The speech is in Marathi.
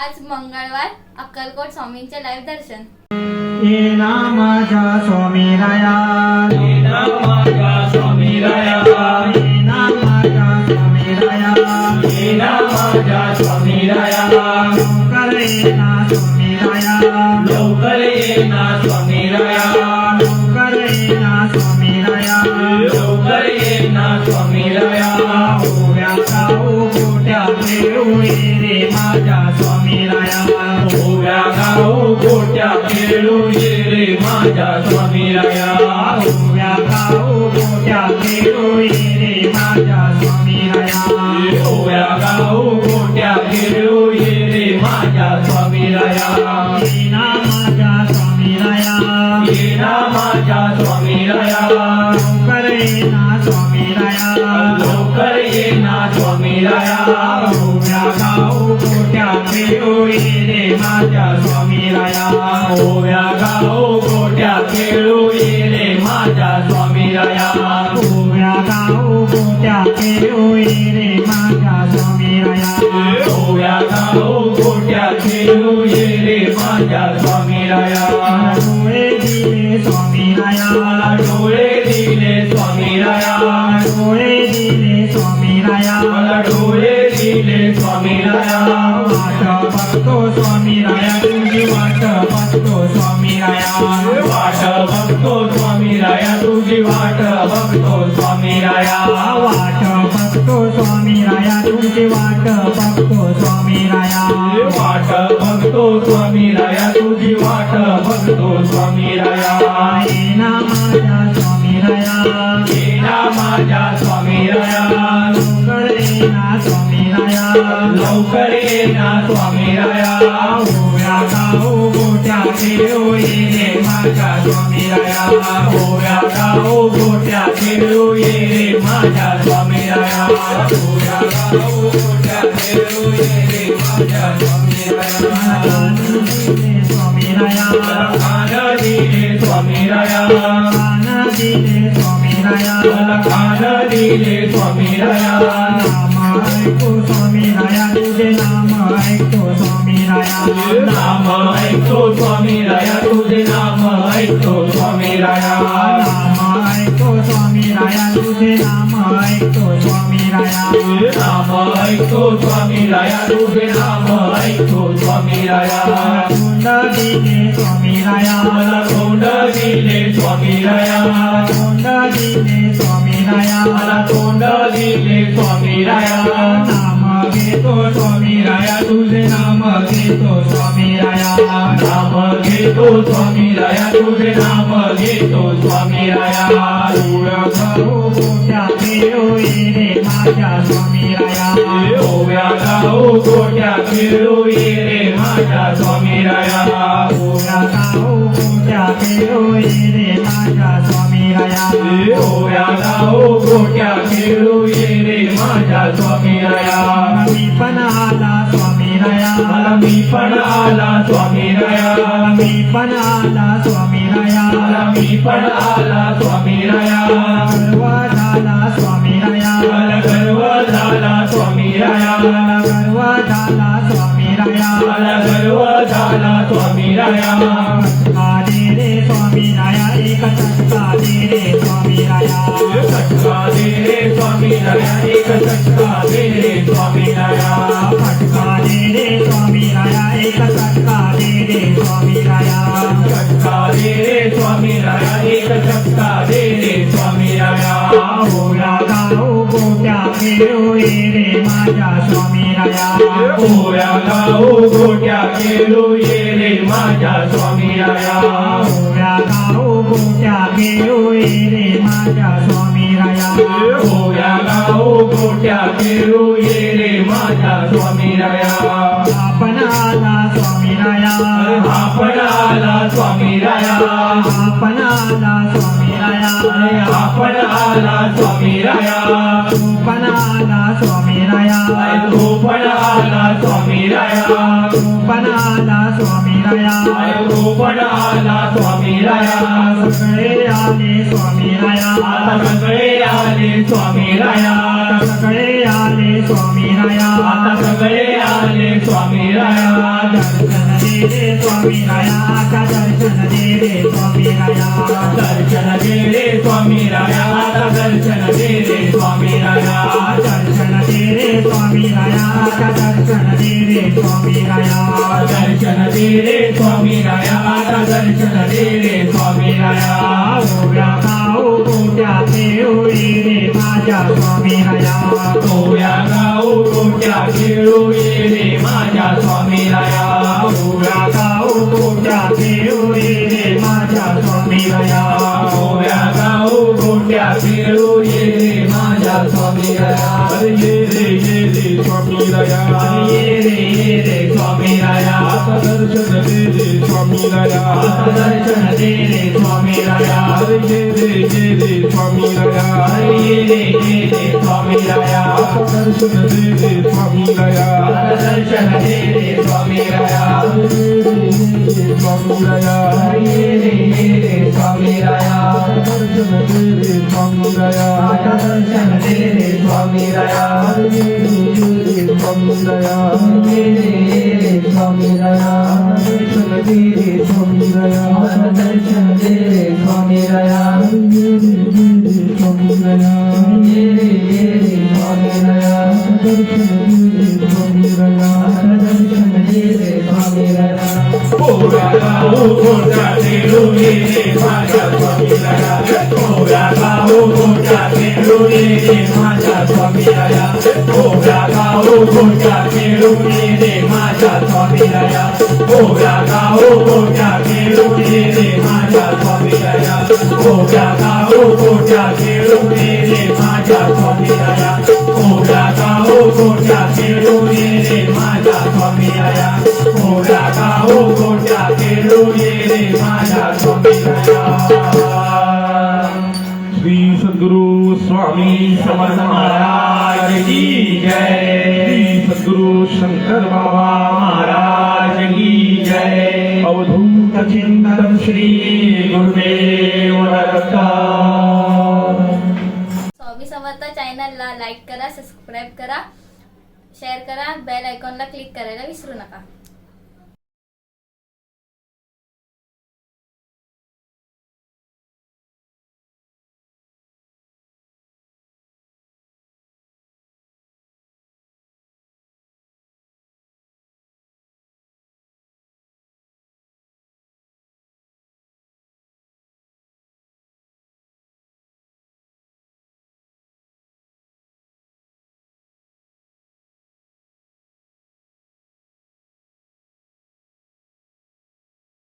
आज मंगळवार अक्कलकोट स्वामींचे लाईव्ह दर्शन. ये ना माझ्या स्वामीराया, ये ना माझ्या स्वामीराया, ये ना माझ्या स्वामीराया, ये ना माझ्या स्वामीराया, लवकर ये ना स्वामीराया, लवकर ये ना स्वामीराया, लवकर ये ना स्वामीराया, लवकर ये ना स्वामीराया. ओव्या गाऊ गोट्या खेळू ये रे माझ्या स्वामीराया, ओव्या गाऊ गोट्या खेळू ये रे माझ्या स्वामीराया, ओव्या गाऊ गोट्या खेळू ये रे माझ्या स्वामीराया. ओव्या गाऊ गोट्या खेळू ये रे माझ्या स्वामीराया. ये ना माझ्या स्वामीराया, ये ना माझ्या स्वामीराया, लवकर ये ना स्वामीराया, लवकर ये ना स्वामीराया. ओव्या गाऊ गोट्या खेळू ये रे माझ्या स्वामीराया, ओव्या गाऊ गोट्या खेळू ये रे माझ्या स्वामीराया, ओव्या गाऊ गोट्या खेळू ये रे माझ्या स्वामीराया. ओव्या गाऊ गोट्या खेळू ये रे माझ्या स्वामीराया. डोळे दिले स्वामीराया, डोळे दिले स्वामीराया, डोळे दिले स्वामीराया, मला डोळे दिले स्वामीराया. वाट बघतो स्वामीराया, तुझी वाट बघतो स्वामीराया, वाट बघतो स्वामीराया, तुझी वाट बघतो स्वामीराया. वाट बघतो स्वामीराया, तुझी वाट बघतो स्वामीराया. वाट बघतो स्वामीराया, तुझी वाट बघतो स्वामीराया. ये ना माझ्या स्वामीराया, ये ना माझ्या स्वामीराया, लवकर ये ना स्वामीराया, लवकर ये ना स्वामीराया. ओव्या गाऊ गोट्या खेळू ये रे माझ्या स्वामीराया, ओव्या गाऊ गोट्या खेळू ये रे माझ्या स्वामीराया. ओव्या गाऊ गोट्या खेळू ये रे माझ्या स्वामीराया. स्वामीराया, कान दिले स्वामीराया, कान दिले स्वामीराया, मला कान दिले स्वामीराया. नाम ऐकतो स्वामीराया, तुझे नाम ऐकतो स्वामीराया, नाम ऐकतो स्वामीराया, तुझे नाम ऐकतो स्वामीराया. नाम ऐकतो स्वामीराया, तुझे नाम ऐकतो स्वामीराया. नाम ऐकतो स्वामीराया, तुझे नाम ऐकतो स्वामीराया. तोंड दिले स्वामीराया, मला तोंड दिले स्वामीराया, तोंड दिले स्वामीराया, मला तोंड दिले स्वामीराया. नाम घेतो स्वामीराया, तुझे नाम घेतो स्वामीराया, नाम घेतो स्वामीराया, तुझे नाम घेतो स्वामीराया. ओव्या गाऊ गोट्या खेळू ये रे माझ्या स्वामीराया, ओव्या गाऊ गोट्या खेळू ये रे माझ्या स्वामीराया. ओव्या गाऊ गोट्या खेळू ये रे माझ्या स्वामीराया. ओव्या गाऊ गोट्या खेळू ये रे माझ्या स्वामीराया. मी पण आला स्वामीराया, मला मी पण आला स्वामीराया, मी पण आला स्वामीराया, मला मी पण आला स्वामीराया. गर्व झाला स्वामीराया, मला गर्व झाला स्वामीराया, गर्व झाला स्वामीराया. मला गर्व झाला स्वामीराया. चटका दे रे स्वामीराया, एक चटका दे रे स्वामीराया, चटका दे रे स्वामीराया, एक चटका दे रे स्वामीराया. फटका दे रे स्वामीराया, एक चटका दे रे स्वामीराया. चटका दे रे स्वामीराया, एक चटका दे रे स्वामीराया. ओव्या गाऊ गोट्या खेळू ये रे माझ्या स्वामीराया, ओव्या गाऊ गोट्या खेळू ये रे माझ्या स्वामीराया. ओव्या गाऊ गोट्या खेळू ये रे माझ्या स्वामीराया. ओव्या गाऊ गोट्या खेळू ये रे माझ्या स्वामीराया. आपण आला स्वामीराया, आपण आला स्वामीराया, आपण आला स्वामीराया, आपण आला स्वामीराया. तू पण आला स्वामी राया तो पण आला स्वामी राया पण आला स्वामी राया तो पण आला स्वामी राया सगळे आले स्वामी राया आता सगळे आले स्वामी राया सगळे आले स्वामी राया आता सगळे आले स्वामी राया दर्शन दे रे स्वामी राया आता दर्शन दे रे स्वामी राया दर्शन दे रे स्वामी राया आता दर्शन दे रे स्वामी राया दर्शन दे रे स्वामी राया आता दर्शन दे रे स्वामी राया दर्शन दे रे स्वामी राया आता दर्शन दे रे स्वामी राया ओव्या गाऊ गोट्या खेळू ये रे माझ्या स्वामी राया ओव्या गाऊ गोट्या खेळू ये रे माझ्या स्वामी राया ओव्या गाऊ गोट्या खेळू ये रे माझ्या स्वामी राया ओव्या गाऊ गोट्या खेळू ये रे माझ्या स्वामी राया ये रे स्वामी राया ये रे स्वामी राया आता दर्शन दे रे स्वामी राया आता दर्शन दे रे स्वामी राया ये रे स्वामी राया ये रे स्वामी राया आता दर्शन दे रे स्वामी राया आता दर्शन दे रे स्वामी राया स्वामी राया ये रे स्वामी राया दर्शन दे रे स्वामी राया आता दर्शन दे रे स्वामी राया स्वामी राया ये रे स्वामी राया दर्शन दे रे स्वामी राया आता दर्शन दे रे स्वामी राया स्वामी राया ये रे स्वामी राया दर्शन दे रे स्वामी राया आता दर्शन दे रे स्वामी राया ओव्या गाऊ गोट्या खेळू ये रे माझ्या स्वामी राया ओव्या गाऊ गोट्या खेळू ये रे माझ्या स्वामी राया ओव्या गाऊ गोट्या खेळू ये रे माझ्या स्वामी राया ओव्या गाऊ गोट्या खेळू ये रे माझ्या स्वामी राया ओव्या गाऊ गोट्या खेळू ये रे माझ्या स्वामी राया ओव्या गाऊ गोट्या खेळू ये रे माझ्या स्वामी राया ओव्या गाऊ गोट्या खेळू ये रे माझ्या स्वामी राया श्री सद्गुरु स्वामी समर्थ महाराज की जय श्री सद्गुरु शंकर बाबा महाराज की जय अवधूत चिंतन श्री गुरुदेव दत्त स्वामी समर्थ चॅनलला लाईक करा, सबस्क्राईब करा, शेअर करा, बेल आयकॉनला क्लिक करायला विसरू नका.